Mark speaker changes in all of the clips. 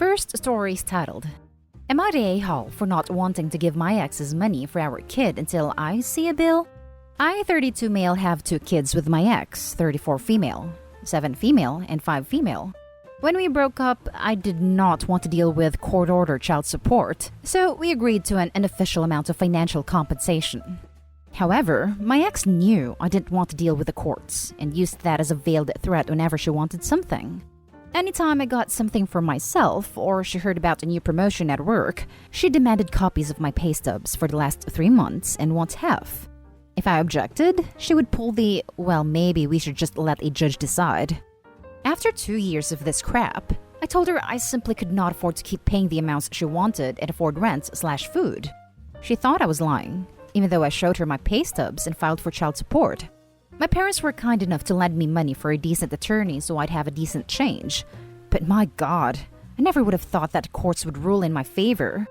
Speaker 1: First story is titled, Am I the a-hole for not wanting to give my ex's money for our kid until I see a bill? I, 32 male, have 2 kids with my ex, 34 female, 7 female, and 5 female. When we broke up, I did not want to deal with court-ordered child support, so we agreed to an unofficial amount of financial compensation. However, my ex knew I didn't want to deal with the courts and used that as a veiled threat whenever she wanted something. Anytime I got something for myself or she heard about a new promotion at work, she demanded copies of my pay stubs for the last 3 months and wants half. If I objected, she would pull the, well, maybe we should just let a judge decide. After 2 years of this crap, I told her I simply could not afford to keep paying the amounts she wanted and afford rent/food. She thought I was lying, even though I showed her my pay stubs and filed for child support. My parents were kind enough to lend me money for a decent attorney so I'd have a decent change. But my God, I never would have thought that the courts would rule in my favor.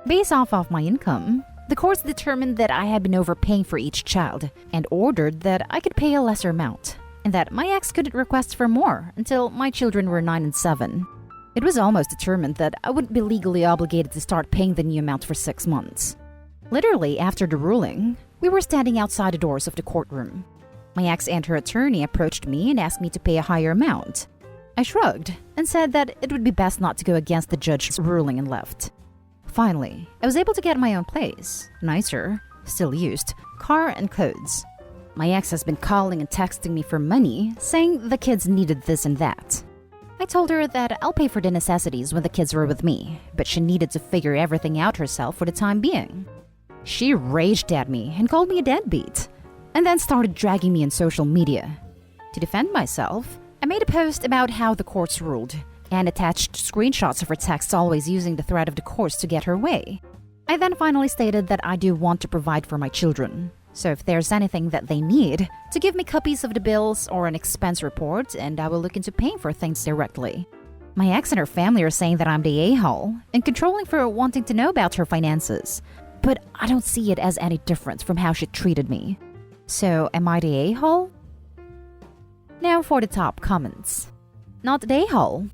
Speaker 1: Based off of my income, the courts determined that I had been overpaying for each child and ordered that I could pay a lesser amount, and that my ex couldn't request for more until my children were 9 and 7. It was almost determined that I wouldn't be legally obligated to start paying the new amount for 6 months. Literally, after the ruling, we were standing outside the doors of the courtroom. My ex and her attorney approached me and asked me to pay a higher amount. I shrugged and said that it would be best not to go against the judge's ruling and left. Finally, I was able to get my own place, nicer, still used, car and codes. My ex has been calling and texting me for money, saying the kids needed this and that. I told her that I'll pay for the necessities when the kids were with me, but she needed to figure everything out herself for the time being. She raged at me and called me a deadbeat, and then started dragging me on social media. To defend myself, I made a post about how the courts ruled, and attached screenshots of her texts always using the threat of the courts to get her way. I then finally stated that I do want to provide for my children, so if there's anything that they need, to give me copies of the bills or an expense report, and I will look into paying for things directly. My ex and her family are saying that I'm the a-hole and controlling for wanting to know about her finances, but I don't see it as any different from how she treated me. So, am I the a-hole? Now for the top comments. Not the a-hole.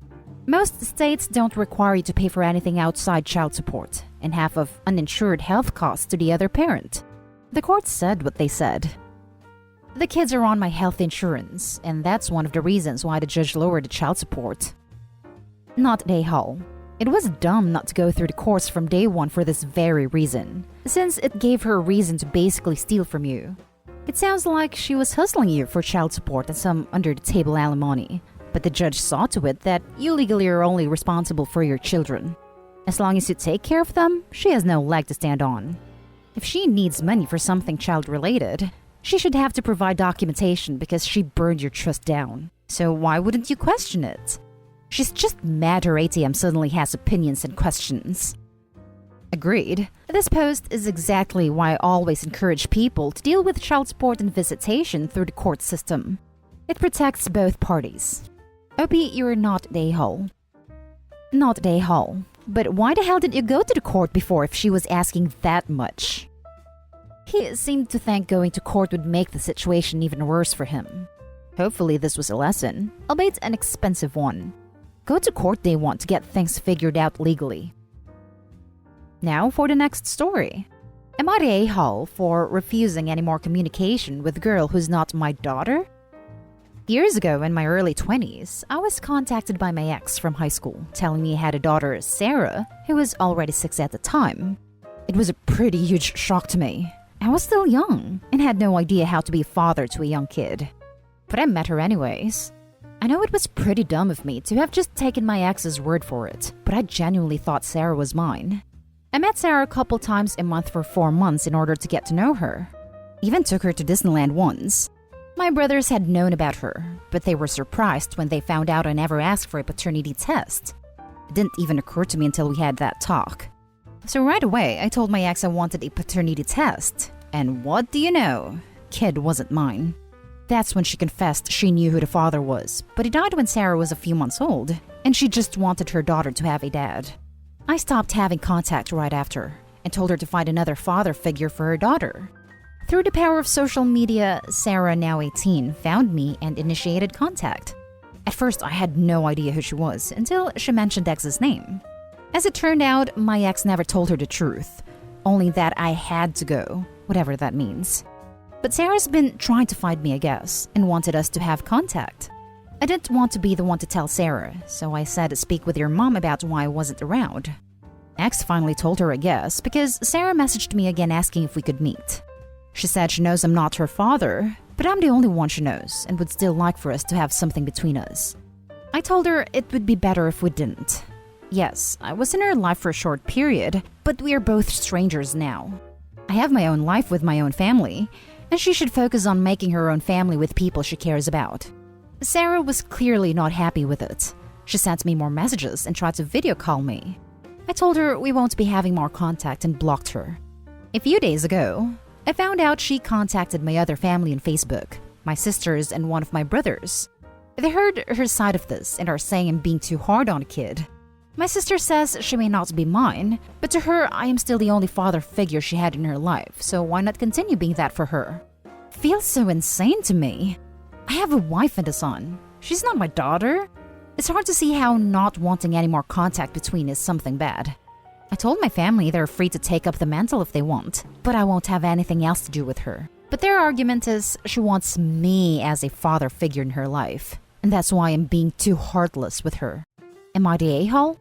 Speaker 1: Most states don't require you to pay for anything outside child support, and half of uninsured health costs to the other parent. The court said what they said. The kids are on my health insurance, and that's one of the reasons why the judge lowered the child support. Not the a-hole. It was dumb not to go through the courts from day one for this very reason, since it gave her a reason to basically steal from you. It sounds like she was hustling you for child support and some under-the-table alimony, but the judge saw to it that you legally are only responsible for your children. As long as you take care of them, she has no leg to stand on. If she needs money for something child-related, she should have to provide documentation because she burned your trust down. So why wouldn't you question it? She's just mad her ATM suddenly has opinions and questions. Agreed. This post is exactly why I always encourage people to deal with child support and visitation through the court system. It protects both parties. Opie, you're not the a-hole. Not the a-hole. But why the hell did you go to the court before if she was asking that much? He seemed to think going to court would make the situation even worse for him. Hopefully this was a lesson, albeit an expensive one. Go to court day one to get things figured out legally. Now for the next story. Am I the a-hole for refusing any more communication with a girl who's not my daughter? Years ago, in my early 20s, I was contacted by my ex from high school, telling me he had a daughter, Sarah, who was already 6 at the time. It was a pretty huge shock to me. I was still young and had no idea how to be a father to a young kid. But I met her anyways. I know it was pretty dumb of me to have just taken my ex's word for it, but I genuinely thought Sarah was mine. I met Sarah a couple times a month for 4 months in order to get to know her. Even took her to Disneyland once. My brothers had known about her, but they were surprised when they found out I never asked for a paternity test. It didn't even occur to me until we had that talk. So right away, I told my ex I wanted a paternity test. And what do you know? Kid wasn't mine. That's when she confessed she knew who the father was, but he died when Sarah was a few months old, and she just wanted her daughter to have a dad. I stopped having contact right after, and told her to find another father figure for her daughter. Through the power of social media, Sarah, now 18, found me and initiated contact. At first, I had no idea who she was until she mentioned ex's name. As it turned out, my ex never told her the truth, only that I had to go, whatever that means. But Sarah's been trying to find me, I guess, and wanted us to have contact. I didn't want to be the one to tell Sarah, so I said speak with your mom about why I wasn't around. Ex finally told her, I guess, because Sarah messaged me again asking if we could meet. She said she knows I'm not her father, but I'm the only one she knows and would still like for us to have something between us. I told her it would be better if we didn't. Yes, I was in her life for a short period, but we are both strangers now. I have my own life with my own family, and she should focus on making her own family with people she cares about. Sarah was clearly not happy with it. She sent me more messages and tried to video call me. I told her we won't be having more contact and blocked her. A few days ago, I found out she contacted my other family on Facebook, my sisters and one of my brothers. They heard her side of this and are saying I'm being too hard on a kid. My sister says she may not be mine, but to her I am still the only father figure she had in her life, so why not continue being that for her? Feels so insane to me. I have a wife and a son. She's not my daughter. It's hard to see how not wanting any more contact between is something bad. I told my family they're free to take up the mantle if they want, but I won't have anything else to do with her. But their argument is she wants me as a father figure in her life, and that's why I'm being too heartless with her. Am I the a-hole?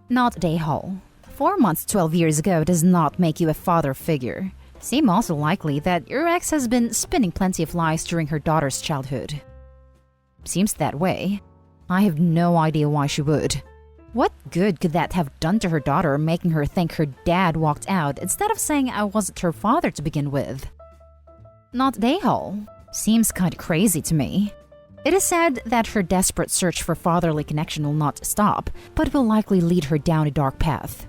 Speaker 1: Not the a-hole. 4 months 12 years ago does not make you a father figure. Seems also likely that your ex has been spinning plenty of lies during her daughter's childhood. Seems that way. I have no idea why she would. What good could that have done to her daughter, making her think her dad walked out instead of saying I wasn't her father to begin with? Not the a-hole. Seems kinda crazy to me. It is said that her desperate search for fatherly connection will not stop, but will likely lead her down a dark path.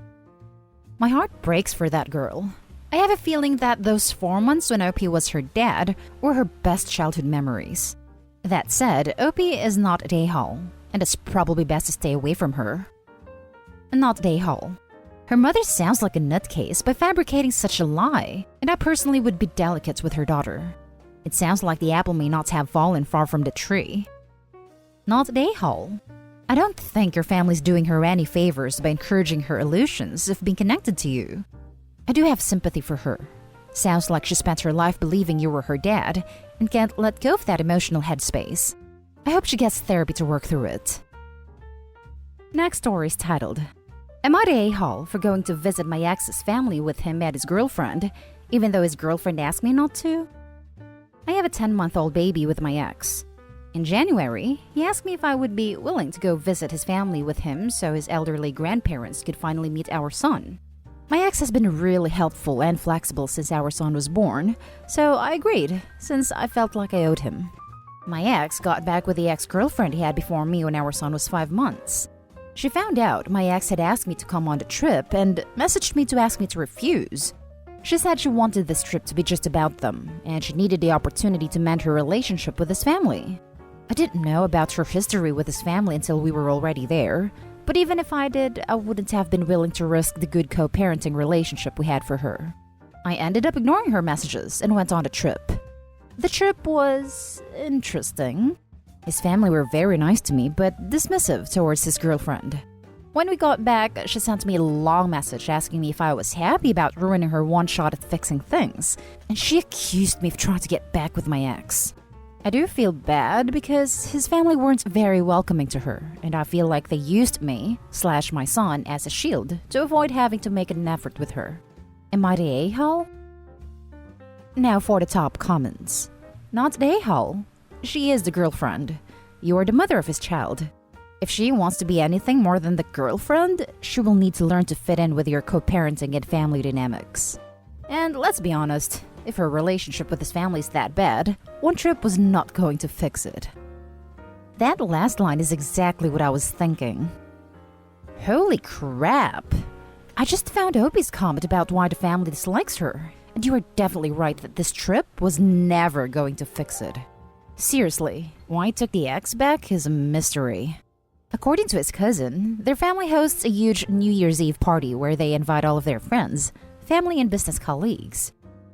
Speaker 1: My heart breaks for that girl. I have a feeling that those 4 months when Opie was her dad were her best childhood memories. That said, Opie is not a a-hole, and it's probably best to stay away from her. Not a a-hole. Her mother sounds like a nutcase by fabricating such a lie, and I personally would be delicate with her daughter. It sounds like the apple may not have fallen far from the tree. Not a a-hole. I don't think your family's doing her any favors by encouraging her illusions of being connected to you. I do have sympathy for her. Sounds like she spent her life believing you were her dad and can't let go of that emotional headspace. I hope she gets therapy to work through it. Next story is titled, Am I the a-hole for going to visit my ex's family with him and his girlfriend, even though his girlfriend asked me not to? I have a 10-month-old baby with my ex. In January, he asked me if I would be willing to go visit his family with him so his elderly grandparents could finally meet our son. My ex has been really helpful and flexible since our son was born, so I agreed, since I felt like I owed him. My ex got back with the ex-girlfriend he had before me when our son was 5 months. She found out my ex had asked me to come on the trip and messaged me to ask me to refuse. She said she wanted this trip to be just about them, and she needed the opportunity to mend her relationship with his family. I didn't know about her history with his family until we were already there, but even if I did, I wouldn't have been willing to risk the good co-parenting relationship we had for her. I ended up ignoring her messages and went on the trip. The trip was interesting. His family were very nice to me, but dismissive towards his girlfriend. When we got back, she sent me a long message asking me if I was happy about ruining her one shot at fixing things, and she accused me of trying to get back with my ex. I do feel bad because his family weren't very welcoming to her, and I feel like they used me/my son as a shield to avoid having to make an effort with her. Am I the a-hole? Now for the top comments. Not the a-hole. She is the girlfriend. You are the mother of his child. If she wants to be anything more than the girlfriend, she will need to learn to fit in with your co-parenting and family dynamics. And let's be honest, if her relationship with his family is that bad, one trip was not going to fix it. That last line is exactly what I was thinking. Holy crap! I just found Opie's comment about why the family dislikes her, and you are definitely right that this trip was never going to fix it. Seriously, why he took the ex back is a mystery. According to his cousin, their family hosts a huge New Year's Eve party where they invite all of their friends, family and business colleagues.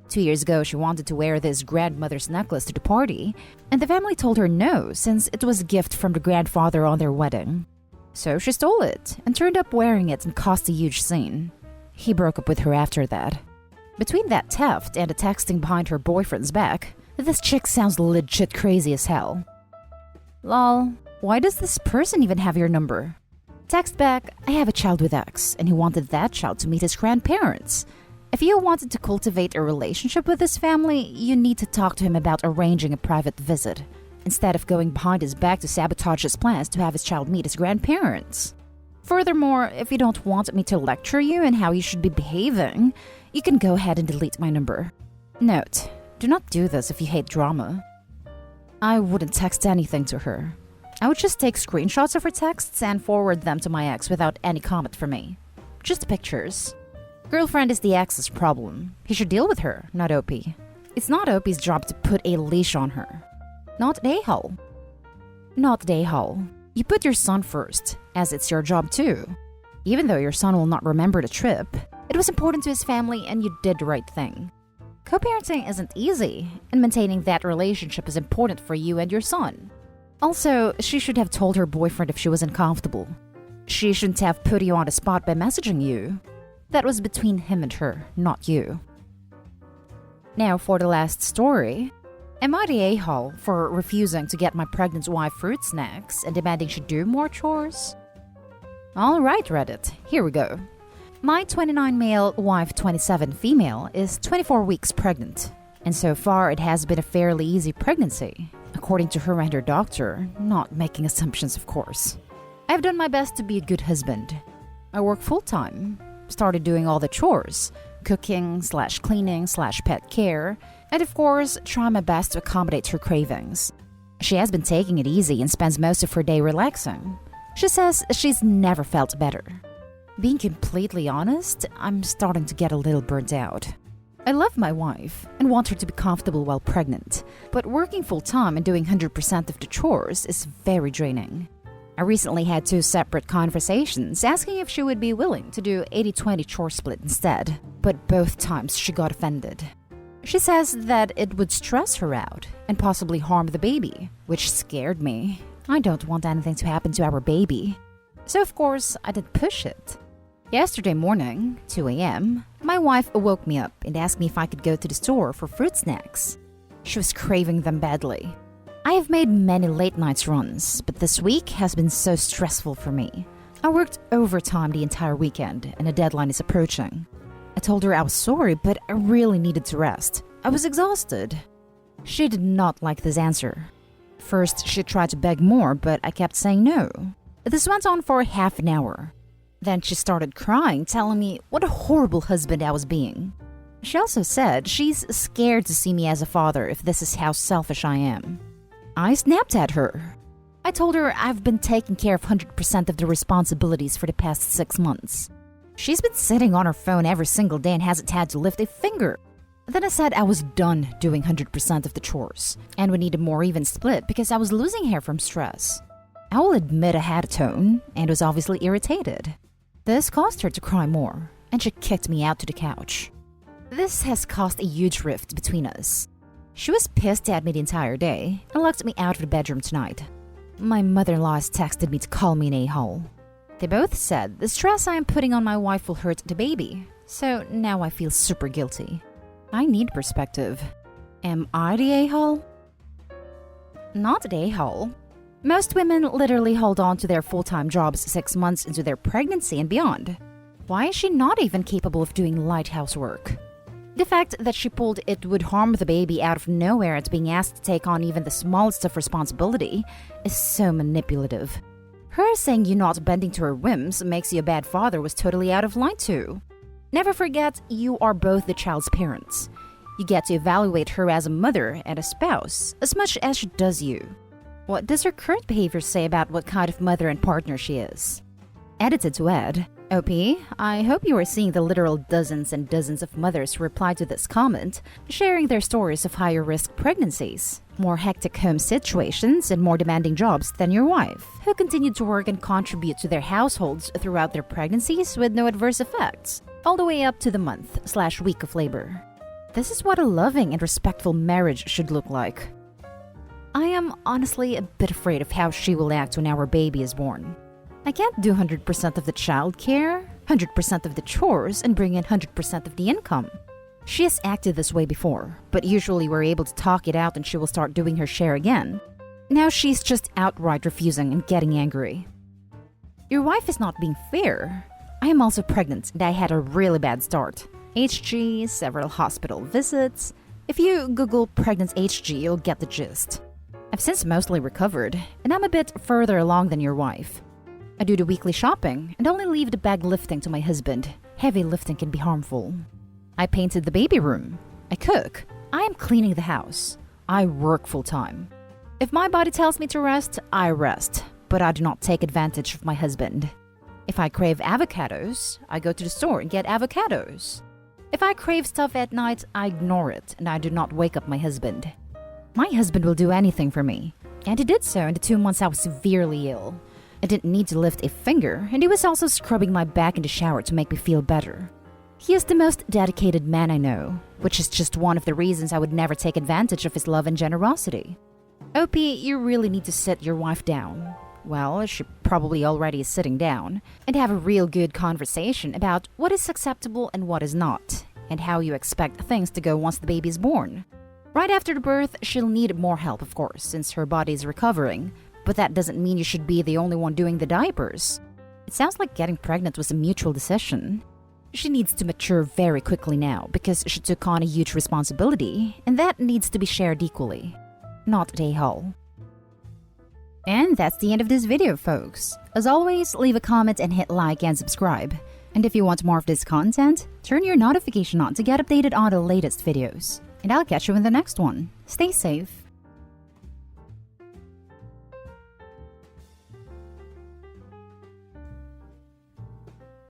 Speaker 1: 2 years ago, she wanted to wear this grandmother's necklace to the party, and the family told her no since it was a gift from the grandfather on their wedding. So she stole it and turned up wearing it and caused a huge scene. He broke up with her after that. Between that theft and the texting behind her boyfriend's back, this chick sounds legit crazy as hell. Lol, why does this person even have your number? Text back, I have a child with X, and he wanted that child to meet his grandparents. If you wanted to cultivate a relationship with this family, you need to talk to him about arranging a private visit, instead of going behind his back to sabotage his plans to have his child meet his grandparents. Furthermore, if you don't want me to lecture you on how you should be behaving, you can go ahead and delete my number. Note, do not do this if you hate drama. I wouldn't text anything to her. I would just take screenshots of her texts and forward them to my ex without any comment from me. Just pictures. Girlfriend is the ex's problem. He should deal with her, not OP. It's not OP's job to put a leash on her. Not the a-hole. Not the a-hole. You put your son first, as it's your job too. Even though your son will not remember the trip, it was important to his family and you did the right thing. Co-parenting isn't easy, and maintaining that relationship is important for you and your son. Also, she should have told her boyfriend if she was uncomfortable. She shouldn't have put you on the spot by messaging you. That was between him and her, not you. Now for the last story. Am I the a-hole for refusing to get my pregnant wife fruit snacks and demanding she do more chores? Alright Reddit, here we go. My 29 male, wife 27 female is 24 weeks pregnant, and so far it has been a fairly easy pregnancy, according to her and her doctor, not making assumptions of course. I've done my best to be a good husband. I work full-time, started doing all the chores, cooking/cleaning/pet care, and of course try my best to accommodate her cravings. She has been taking it easy and spends most of her day relaxing. She says she's never felt better. Being completely honest, I'm starting to get a little burnt out. I love my wife and want her to be comfortable while pregnant, but working full-time and doing 100% of the chores is very draining. I recently had 2 separate conversations asking if she would be willing to do 80-20 chore split instead, but both times she got offended. She says that it would stress her out and possibly harm the baby, which scared me. I don't want anything to happen to our baby. So of course, I did push it. Yesterday morning, 2 a.m., my wife woke me up and asked me if I could go to the store for fruit snacks. She was craving them badly. I have made many late nights runs, but this week has been so stressful for me. I worked overtime the entire weekend and a deadline is approaching. I told her I was sorry, but I really needed to rest. I was exhausted. She did not like this answer. First, she tried to beg more, but I kept saying no. This went on for half an hour. Then she started crying, telling me what a horrible husband I was being. She also said she's scared to see me as a father if this is how selfish I am. I snapped at her. I told her I've been taking care of 100% of the responsibilities for the past 6 months. She's been sitting on her phone every single day and hasn't had to lift a finger. Then I said I was done doing 100% of the chores, and we needed a more even split because I was losing hair from stress. I will admit I had a tone and was obviously irritated. This caused her to cry more, and she kicked me out to the couch. This has caused a huge rift between us. She was pissed at me the entire day and locked me out of the bedroom tonight. My mother-in-law has texted me to call me an a-hole. They both said the stress I am putting on my wife will hurt the baby, so now I feel super guilty. I need perspective. Am I the a-hole? Not the a-hole. Most women literally hold on to their full-time jobs 6 months into their pregnancy and beyond. Why is she not even capable of doing light housework? The fact that she pulled it would harm the baby out of nowhere and being asked to take on even the smallest of responsibility is so manipulative. Her saying you not bending to her whims makes you a bad father was totally out of line too. Never forget, you are both the child's parents. You get to evaluate her as a mother and a spouse as much as she does you. What does her current behavior say about what kind of mother and partner she is? Edited to Ed. OP, I hope you are seeing the literal dozens and dozens of mothers who replied to this comment, sharing their stories of higher risk pregnancies, more hectic home situations, and more demanding jobs than your wife, who continued to work and contribute to their households throughout their pregnancies with no adverse effects, all the way up to the month/week of labor. This is what a loving and respectful marriage should look like. I am honestly a bit afraid of how she will act when our baby is born. I can't do 100% of the childcare, 100% of the chores, and bring in 100% of the income. She has acted this way before, but usually we're able to talk it out and she will start doing her share again. Now she's just outright refusing and getting angry. Your wife is not being fair. I am also pregnant and I had a really bad start. HG, several hospital visits. If you Google pregnant HG, you'll get the gist. I've since mostly recovered, and I'm a bit further along than your wife. I do the weekly shopping and only leave the bag lifting to my husband. Heavy lifting can be harmful. I painted the baby room. I cook. I am cleaning the house. I work full time. If my body tells me to rest, I rest, but I do not take advantage of my husband. If I crave avocados, I go to the store and get avocados. If I crave stuff at night, I ignore it and I do not wake up my husband. My husband will do anything for me, and he did so in the 2 months I was severely ill. I didn't need to lift a finger, and he was also scrubbing my back in the shower to make me feel better. He is the most dedicated man I know, which is just one of the reasons I would never take advantage of his love and generosity. OP, you really need to sit your wife down. Well, she probably already is sitting down, and have a real good conversation about what is acceptable and what is not, and how you expect things to go once the baby is born. Right after the birth, she'll need more help, of course, since her body is recovering, but that doesn't mean you should be the only one doing the diapers. It sounds like getting pregnant was a mutual decision. She needs to mature very quickly now because she took on a huge responsibility, and that needs to be shared equally, not a whole. And that's the end of this video, folks. As always, leave a comment and hit like and subscribe. And if you want more of this content, turn your notification on to get updated on the latest videos. And I'll catch you in the next one. Stay safe.